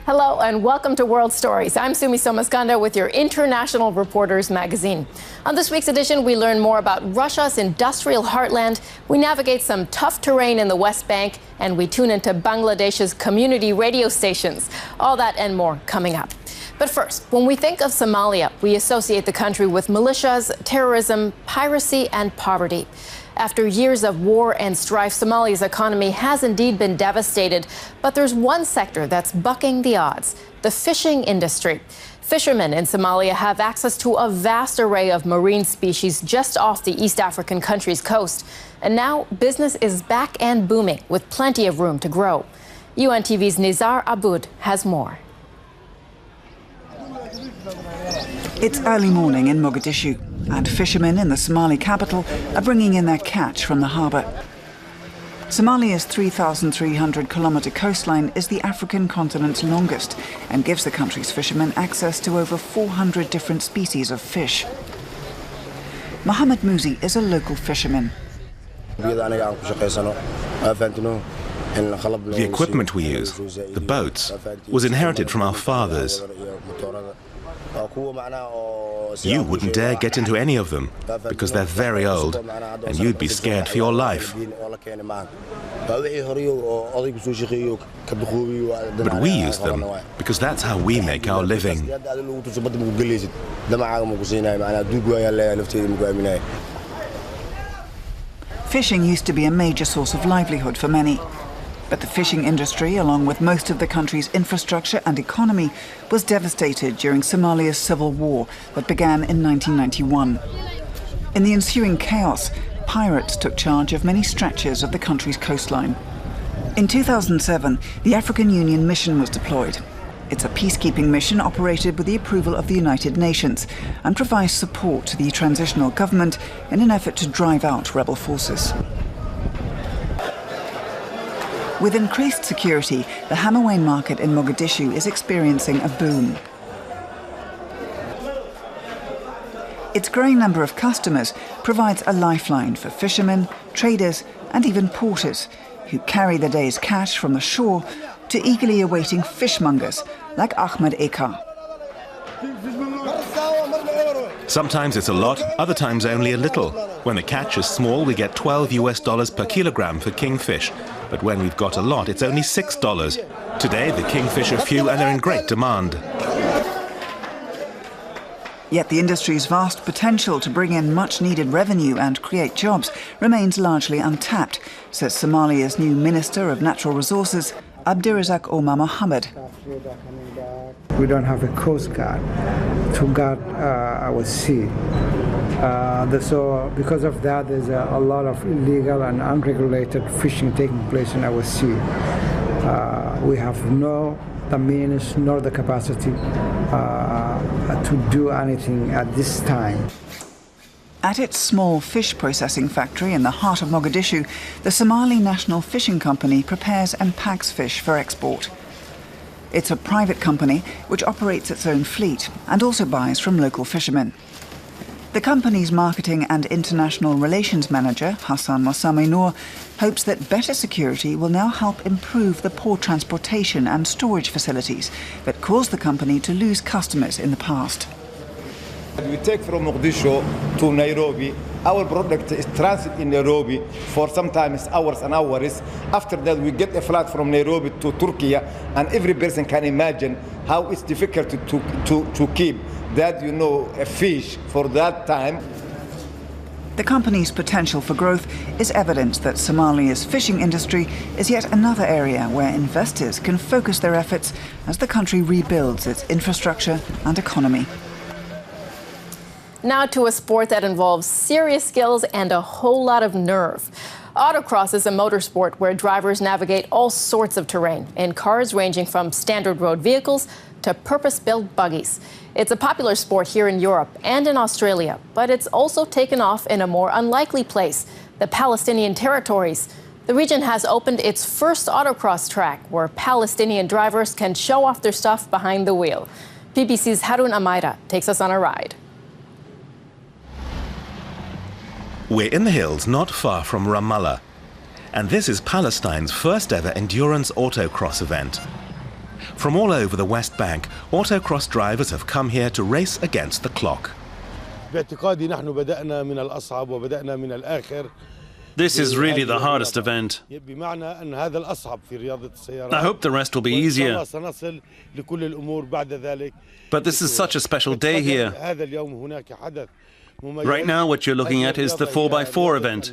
Hello and welcome to World Stories. I'm Sumi Somaskanda with your International Reporters magazine. On this week's edition, we learn more about Russia's industrial heartland, we navigate some tough terrain in the West Bank, and we tune into Bangladesh's community radio stations. All that and more coming up. But first, when we think of Somalia, we associate the country with militias, terrorism, piracy, and poverty. After years of war and strife, Somalia's economy has indeed been devastated. But there's one sector that's bucking the odds: the fishing industry. Fishermen in Somalia have access to a vast array of marine species just off the East African country's coast. And now business is back and booming, with plenty of room to grow. UNTV's Nizar Aboud has more. It's early morning in Mogadishu, and fishermen in the Somali capital are bringing in their catch from the harbour. Somalia's 3,300-kilometre coastline is the African continent's longest and gives the country's fishermen access to over 400 different species of fish. Mohammed Muzi is a local fisherman. The equipment we use, the boats, was inherited from our fathers. You wouldn't dare get into any of them because they're very old and you'd be scared for your life. But we use them because that's how we make our living. Fishing used to be a major source of livelihood for many. But the fishing industry, along with most of the country's infrastructure and economy, was devastated during Somalia's civil war that began in 1991. In the ensuing chaos, pirates took charge of many stretches of the country's coastline. In 2007, the African Union mission was deployed. It's a peacekeeping mission operated with the approval of the United Nations and provides support to the transitional government in an effort to drive out rebel forces. With increased security, the Hamawain market in Mogadishu is experiencing a boom. Its growing number of customers provides a lifeline for fishermen, traders, and even porters who carry the day's cash from the shore to eagerly awaiting fishmongers like Ahmed Eka. Sometimes it's a lot, other times only a little. When the catch is small, we get $12 per kilogram for kingfish. But when we've got a lot, it's only $6. Today, the kingfish are few and they're in great demand. Yet the industry's vast potential to bring in much-needed revenue and create jobs remains largely untapped, says Somalia's new Minister of Natural Resources, Abdirazak Omar Mohammed. We don't have a coast guard to guard our sea. So because of that, there's a lot of illegal and unregulated fishing taking place in our sea. We have no the means nor the capacity to do anything at this time. At its small fish processing factory in the heart of Mogadishu, the Somali National Fishing Company prepares and packs fish for export. It's a private company which operates its own fleet and also buys from local fishermen. The company's marketing and international relations manager, Hassan Mossame Noor, hopes that better security will now help improve the poor transportation and storage facilities that caused the company to lose customers in the past. We take from Mogadishu to Nairobi. Our product is transit in Nairobi for sometimes hours and hours. After that, we get a flight from Nairobi to Turkey, and every person can imagine how it's difficult to keep that, a fish for that time. The company's potential for growth is evidence that Somalia's fishing industry is yet another area where investors can focus their efforts as the country rebuilds its infrastructure and economy. Now to a sport that involves serious skills and a whole lot of nerve. Autocross is a motorsport where drivers navigate all sorts of terrain in cars ranging from standard road vehicles to purpose-built buggies. It's a popular sport here in Europe and in Australia, but it's also taken off in a more unlikely place, the Palestinian territories. The region has opened its first autocross track where Palestinian drivers can show off their stuff behind the wheel. BBC's Harun Amaira takes us on a ride. We're in the hills not far from Ramallah, and this is Palestine's first ever endurance autocross event. From all over the West Bank, autocross drivers have come here to race against the clock. This is really the hardest event. I hope the rest will be easier. But this is such a special day here. Right now what you're looking at is the 4x4 event.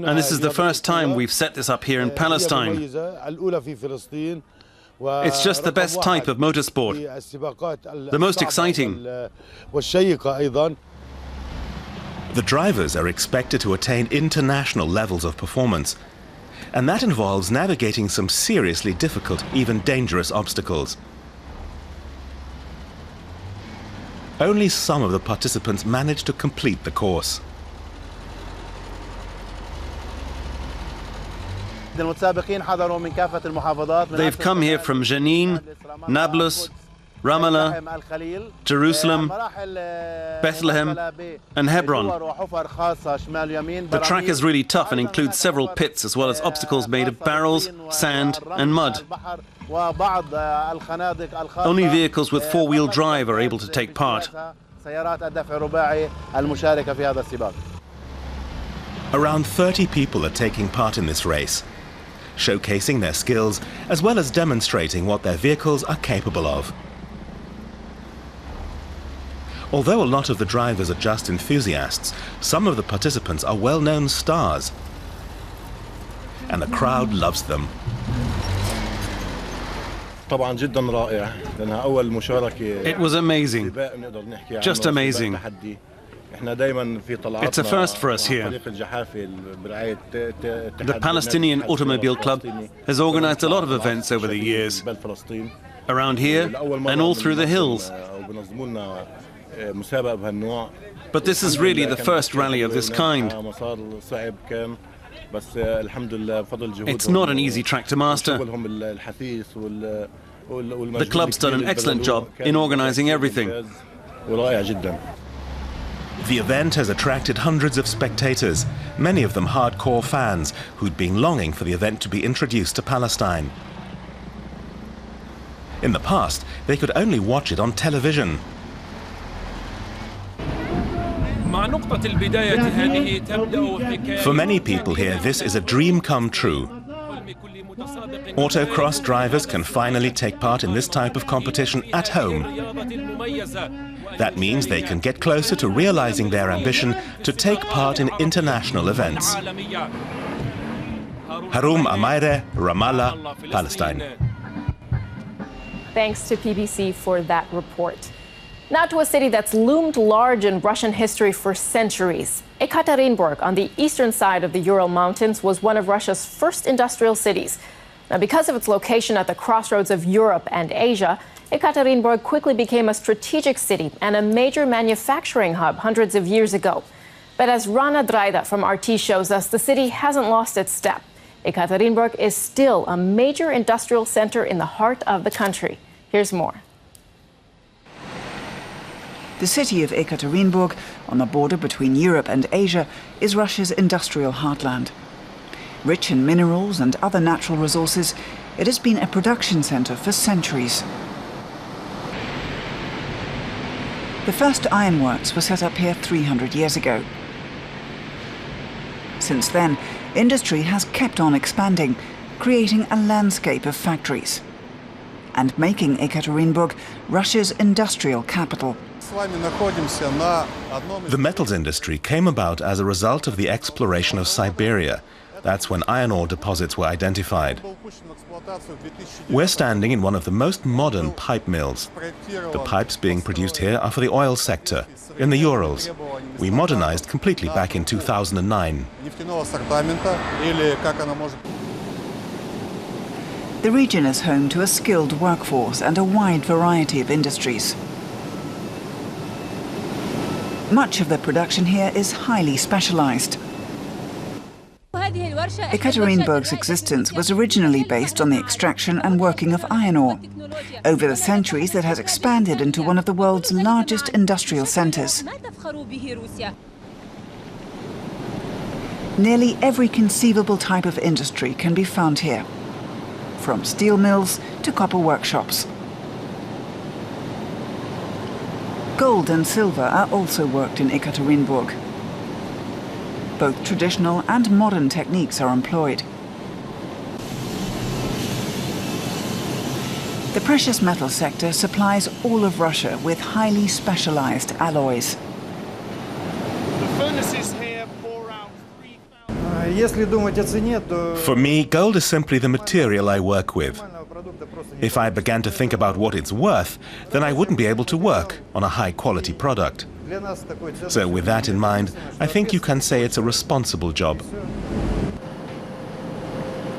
And this is the first time we've set this up here in Palestine. It's just the best type of motorsport, the most exciting. The drivers are expected to attain international levels of performance, and that involves navigating some seriously difficult, even dangerous obstacles. Only some of the participants manage to complete the course. They've come here from Jenin, Nablus, Ramallah, Jerusalem, Bethlehem and Hebron. The track is really tough and includes several pits as well as obstacles made of barrels, sand and mud. Only vehicles with four-wheel drive are able to take part. Around 30 people are taking part in this race, showcasing their skills as well as demonstrating what their vehicles are capable of. Although a lot of the drivers are just enthusiasts, some of the participants are well-known stars, and the crowd loves them. It was amazing, just amazing. It's a first for us here. The Palestinian Automobile Club has organized a lot of events over the years, around here and all through the hills. But this is really the first rally of this kind. It's not an easy track to master. The club's done an excellent job in organizing everything. The event has attracted hundreds of spectators, many of them hardcore fans who'd been longing for the event to be introduced to Palestine. In the past, they could only watch it on television. For many people here, this is a dream come true. Autocross drivers can finally take part in this type of competition at home. That means they can get closer to realizing their ambition to take part in international events. Haroum Madre, Ramallah, Palestine. Thanks to PBC for that report. Now to a city that's loomed large in Russian history for centuries. Ekaterinburg, on the eastern side of the Ural Mountains, was one of Russia's first industrial cities. Now, because of its location at the crossroads of Europe and Asia, Ekaterinburg quickly became a strategic city and a major manufacturing hub hundreds of years ago. But as Rana Draida from RT shows us, the city hasn't lost its step. Ekaterinburg is still a major industrial center in the heart of the country. Here's more. The city of Ekaterinburg, on the border between Europe and Asia, is Russia's industrial heartland. Rich in minerals and other natural resources, it has been a production center for centuries. The first ironworks were set up here 300 years ago. Since then, industry has kept on expanding, creating a landscape of factories and making Ekaterinburg Russia's industrial capital. The metals industry came about as a result of the exploration of Siberia. That's when iron ore deposits were identified. We're standing in one of the most modern pipe mills. The pipes being produced here are for the oil sector, in the Urals. We modernized completely back in 2009. The region is home to a skilled workforce and a wide variety of industries. Much of the production here is highly specialized. Ekaterinburg's existence was originally based on the extraction and working of iron ore. Over the centuries, it has expanded into one of the world's largest industrial centers. Nearly every conceivable type of industry can be found here. from steel mills to copper workshops. Gold and silver are also worked in Ekaterinburg. Both traditional and modern techniques are employed. The precious metal sector supplies all of Russia with highly specialized alloys. The furnaces here pour out 3,000. For me, gold is simply the material I work with. If I began to think about what it's worth, then I wouldn't be able to work on a high-quality product. So with that in mind, I think you can say it's a responsible job.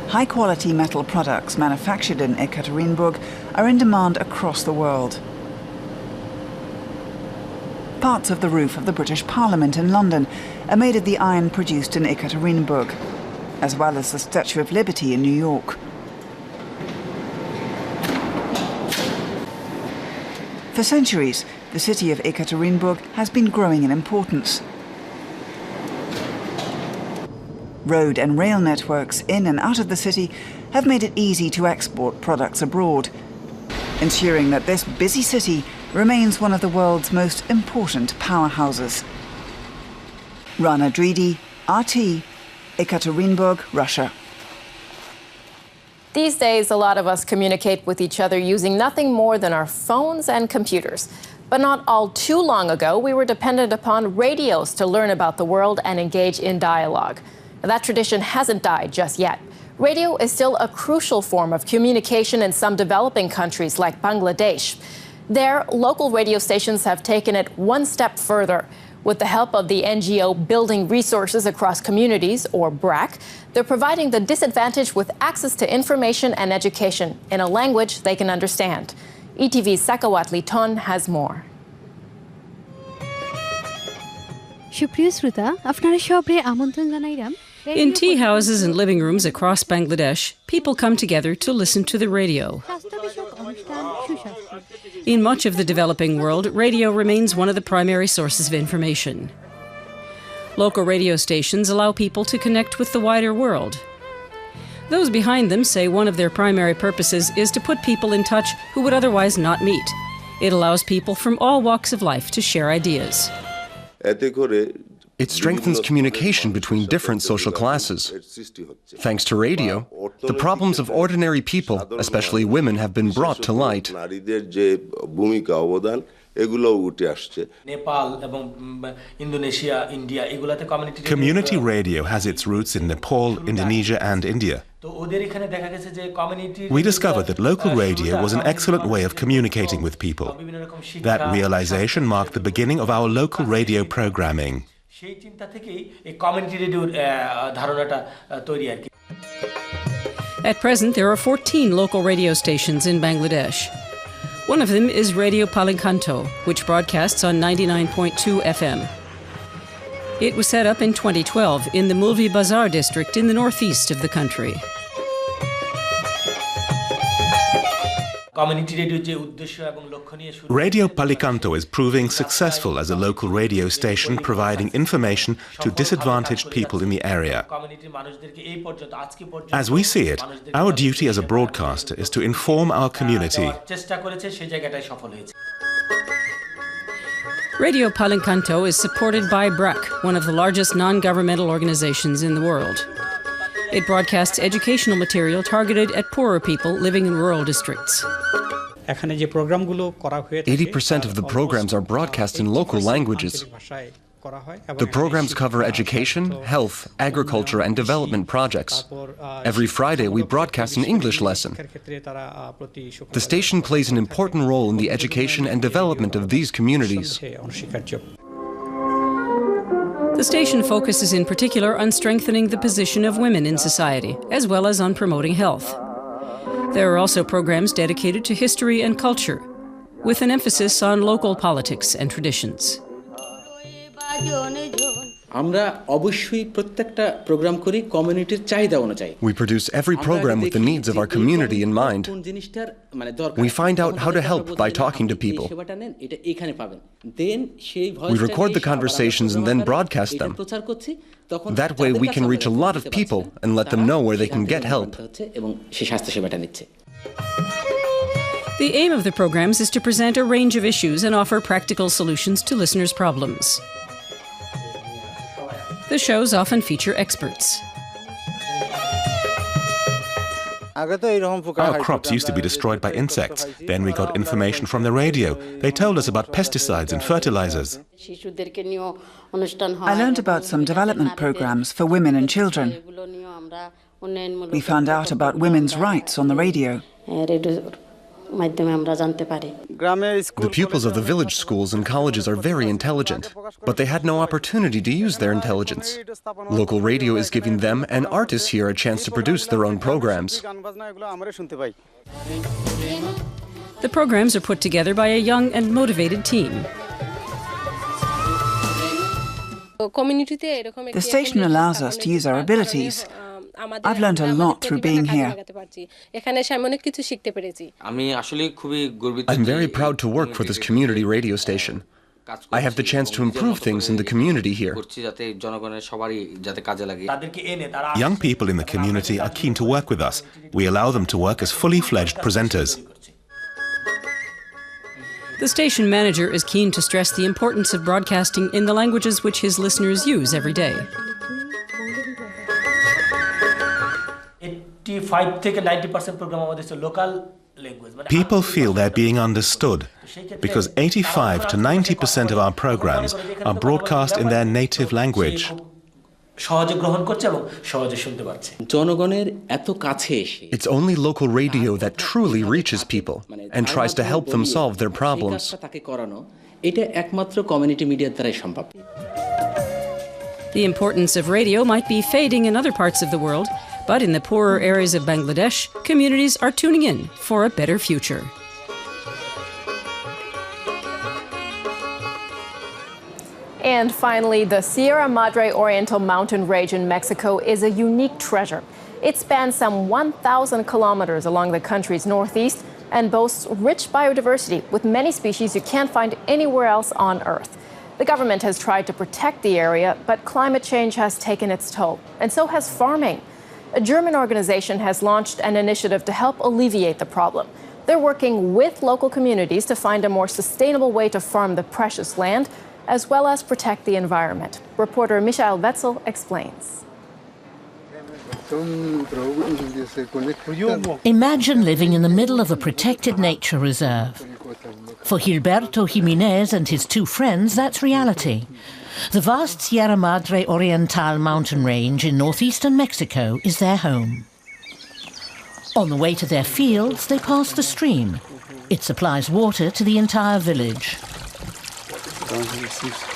High-quality metal products manufactured in Ekaterinburg are in demand across the world. Parts of the roof of the British Parliament in London are made of the iron produced in Ekaterinburg, as well as the Statue of Liberty in New York. For centuries, the city of Ekaterinburg has been growing in importance. Road and rail networks in and out of the city have made it easy to export products abroad, ensuring that this busy city remains one of the world's most important powerhouses. Rana Dridi, RT, Ekaterinburg, Russia. These days, a lot of us communicate with each other using nothing more than our phones and computers. But not all too long ago, we were dependent upon radios to learn about the world and engage in dialogue. That tradition hasn't died just yet. Radio is still a crucial form of communication in some developing countries like Bangladesh. There, local radio stations have taken it one step further. With the help of the NGO Building Resources Across Communities, or BRAC, they're providing the disadvantaged with access to information and education in a language they can understand. ETV's Sakawat Liton has more. In tea houses and living rooms across Bangladesh, people come together to listen to the radio. In much of the developing world, radio remains one of the primary sources of information. Local radio stations allow people to connect with the wider world. Those behind them say one of their primary purposes is to put people in touch who would otherwise not meet. It allows people from all walks of life to share ideas. It strengthens communication between different social classes. Thanks to radio, the problems of ordinary people, especially women, have been brought to light. Community radio has its roots in Nepal, Indonesia and India. We discovered that local radio was an excellent way of communicating with people. That realization marked the beginning of our local radio programming. At present, there are 14 local radio stations in Bangladesh. One of them is Radio Palinkanto, which broadcasts on 99.2 FM. It was set up in 2012 in the Mulvi Bazar district in the northeast of the country. Radio Palinkanto is proving successful as a local radio station providing information to disadvantaged people in the area. As we see it, our duty as a broadcaster is to inform our community. Radio Palinkanto is supported by BRAC, one of the largest non-governmental organizations in the world. It broadcasts educational material targeted at poorer people living in rural districts. 80% of the programs are broadcast in local languages. The programs cover education, health, agriculture, and development projects. Every Friday, we broadcast an English lesson. The station plays an important role in the education and development of these communities. The station focuses in particular on strengthening the position of women in society, as well as on promoting health. There are also programs dedicated to history and culture, with an emphasis on local politics and traditions. We produce every program with the needs of our community in mind. We find out how to help by talking to people. We record the conversations and then broadcast them. That way we can reach a lot of people and let them know where they can get help. The aim of the programs is to present a range of issues and offer practical solutions to listeners' problems. The shows often feature experts. Our crops used to be destroyed by insects. Then we got information from the radio. They told us about pesticides and fertilizers. I learned about some development programs for women and children. We found out about women's rights on the radio. The pupils of the village schools and colleges are very intelligent, but they had no opportunity to use their intelligence. Local radio is giving them and artists here a chance to produce their own programs. The programs are put together by a young and motivated team. The station allows us to use our abilities. I've learned a lot through being here. I'm very proud to work for this community radio station. I have the chance to improve things in the community here. Young people in the community are keen to work with us. We allow them to work as fully fledged presenters. The station manager is keen to stress the importance of broadcasting in the languages which his listeners use every day. 85 থেকে 90% program আমাদের local language. People feel they're being understood because 85 to 90% of our programs are broadcast in their native language. It's only local radio that truly reaches people and tries to help them solve their problems. The importance of radio might be fading in other parts of the world, but in the poorer areas of Bangladesh, communities are tuning in for a better future. And finally, the Sierra Madre Oriental mountain range in Mexico is a unique treasure. It spans some 1,000 kilometers along the country's northeast and boasts rich biodiversity with many species you can't find anywhere else on Earth. The government has tried to protect the area, but climate change has taken its toll, and so has farming. A German organization has launched an initiative to help alleviate the problem. They're working with local communities to find a more sustainable way to farm the precious land, as well as protect the environment. Reporter Michael Wetzel explains. Imagine living in the middle of a protected nature reserve. For Gilberto Jimenez and his two friends, that's reality. The vast Sierra Madre Oriental mountain range in northeastern Mexico is their home. On the way to their fields, they pass the stream. It supplies water to the entire village.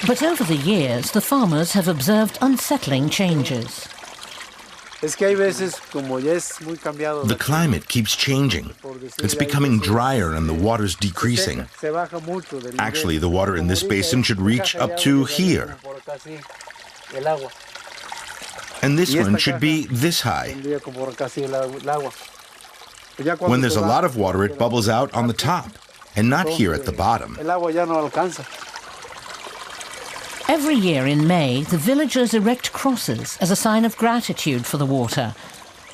But over the years, the farmers have observed unsettling changes. The climate keeps changing. It's becoming drier and the water's decreasing. Actually, the water in this basin should reach up to here. And this one should be this high. When there's a lot of water, it bubbles out on the top, and not here at the bottom. Every year in May, the villagers erect crosses as a sign of gratitude for the water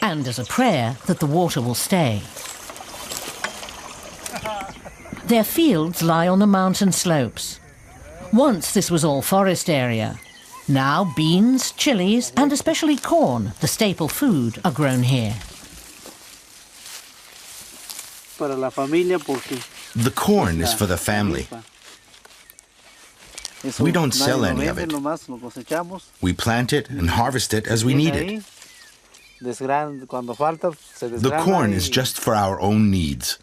and as a prayer that the water will stay. Their fields lie on the mountain slopes. Once this was all forest area. Now beans, chilies and especially corn, the staple food, are grown here. The corn is for the family. We don't sell any of it. We plant it and harvest it as we need it. The corn is just for our own needs.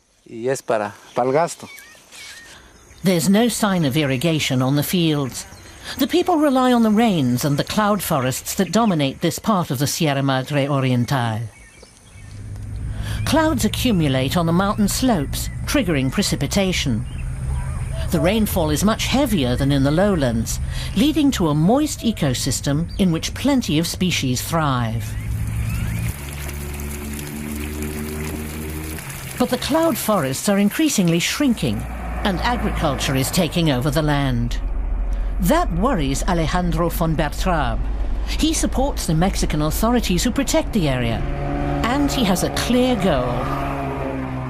There's no sign of irrigation on the fields. The people rely on the rains and the cloud forests that dominate this part of the Sierra Madre Oriental. Clouds accumulate on the mountain slopes, triggering precipitation. The rainfall is much heavier than in the lowlands, leading to a moist ecosystem in which plenty of species thrive. But the cloud forests are increasingly shrinking, and agriculture is taking over the land. That worries Alejandro von Bertrab. He supports the Mexican authorities who protect the area, and he has a clear goal.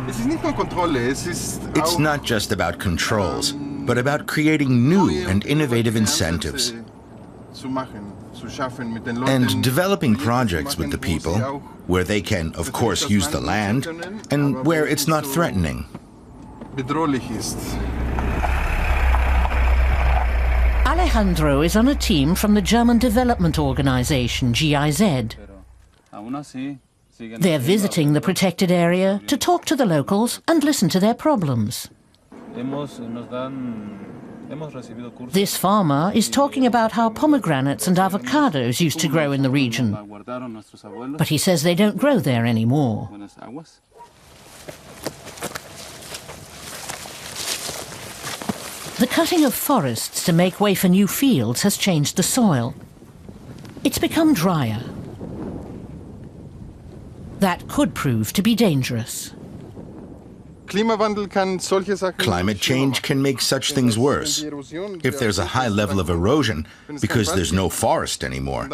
It's not just about controls, but about creating new and innovative incentives. And developing projects with the people, where they can, of course, use the land, and where it's not threatening. Alejandro is on a team from the German development organization, GIZ. They're visiting the protected area to talk to the locals and listen to their problems. This farmer is talking about how pomegranates and avocados used to grow in the region, but he says they don't grow there anymore. The cutting of forests to make way for new fields has changed the soil. It's become drier. That could prove to be dangerous. Climate change can make such things worse. If there's a high level of erosion, because there's no forest anymore,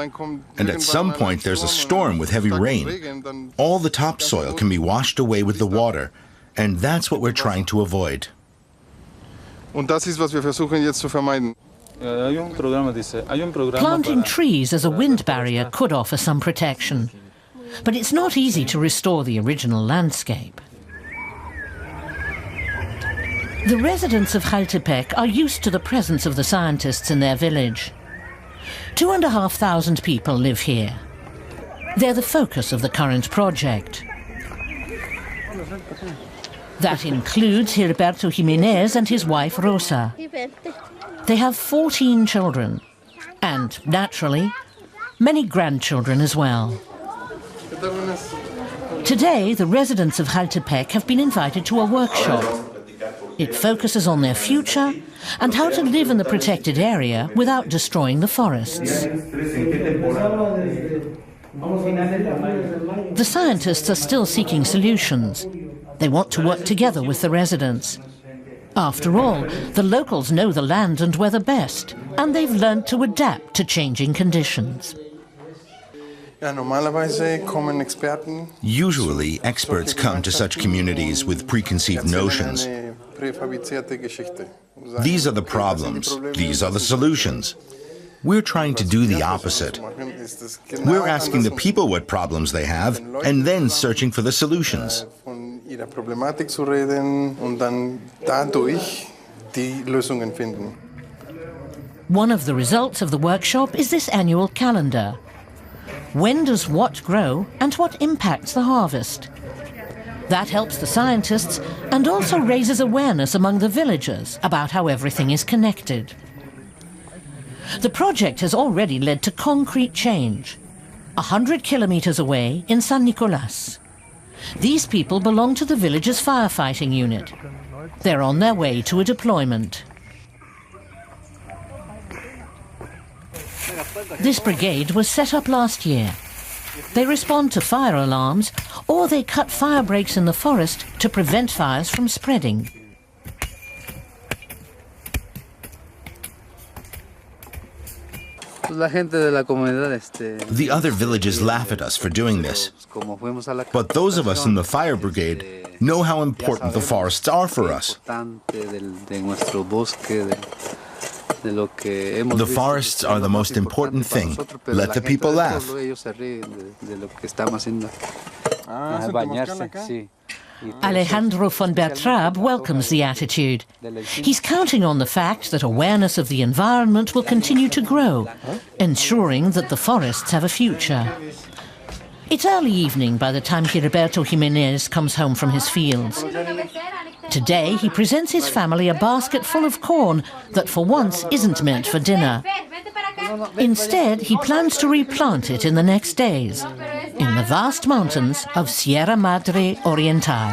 and at some point there's a storm with heavy rain, all the topsoil can be washed away with the water, and that's what we're trying to avoid. Planting trees as a wind barrier could offer some protection, but it's not easy to restore the original landscape. The residents of Chaltepec are used to the presence of the scientists in their village. 2,500 people live here. They're the focus of the current project. That includes Gilberto Jimenez and his wife Rosa. They have 14 children, and, naturally, many grandchildren as well. Today, the residents of Chaltepec have been invited to a workshop. It focuses on their future and how to live in the protected area without destroying the forests. The scientists are still seeking solutions. They want to work together with the residents. After all, the locals know the land and weather best, and they've learned to adapt to changing conditions. Usually, experts come to such communities with preconceived notions. These are the problems. These are the solutions. We're trying to do the opposite. We're asking the people what problems they have and then searching for the solutions. One of the results of the workshop is this annual calendar. When does what grow and what impacts the harvest? That helps the scientists and also raises awareness among the villagers about how everything is connected. The project has already led to concrete change. 100 kilometers away in San Nicolas. These people belong to the village's firefighting unit. They're on their way to a deployment. This brigade was set up last year. They respond to fire alarms, or they cut fire breaks in the forest to prevent fires from spreading. The other villages laugh at us for doing this. But those of us in the fire brigade know how important the forests are for us. The forests are the most important thing. Let the people laugh. Alejandro von Bertrab welcomes the attitude. He's counting on the fact that awareness of the environment will continue to grow, ensuring that the forests have a future. It's early evening by the time Gilberto Jimenez comes home from his fields. Today, he presents his family a basket full of corn that for once isn't meant for dinner. Instead, he plans to replant it in the next days, in the vast mountains of Sierra Madre Oriental.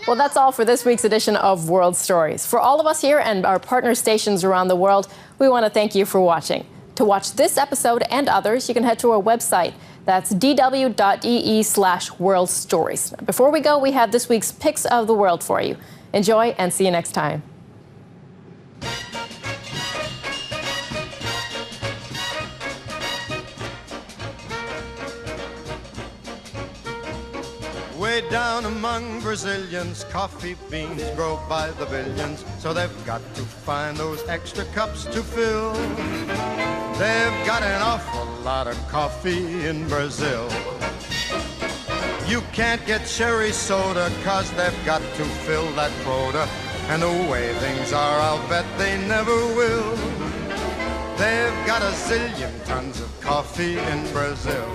Well, that's all for this week's edition of World Stories. For all of us here and our partner stations around the world, we want to thank you for watching. To watch this episode and others, you can head to our website. That's dw.ee/World Stories. Before we go, we have this week's Picks of the World for you. Enjoy and see you next time. Way down among Brazilians, coffee beans grow by the billions, so they've got to find those extra cups to fill. They've got an awful lot of coffee in Brazil. You can't get cherry soda, 'cause they've got to fill that quota. And the way things are, I'll bet they never will. They've got a zillion tons of coffee in Brazil.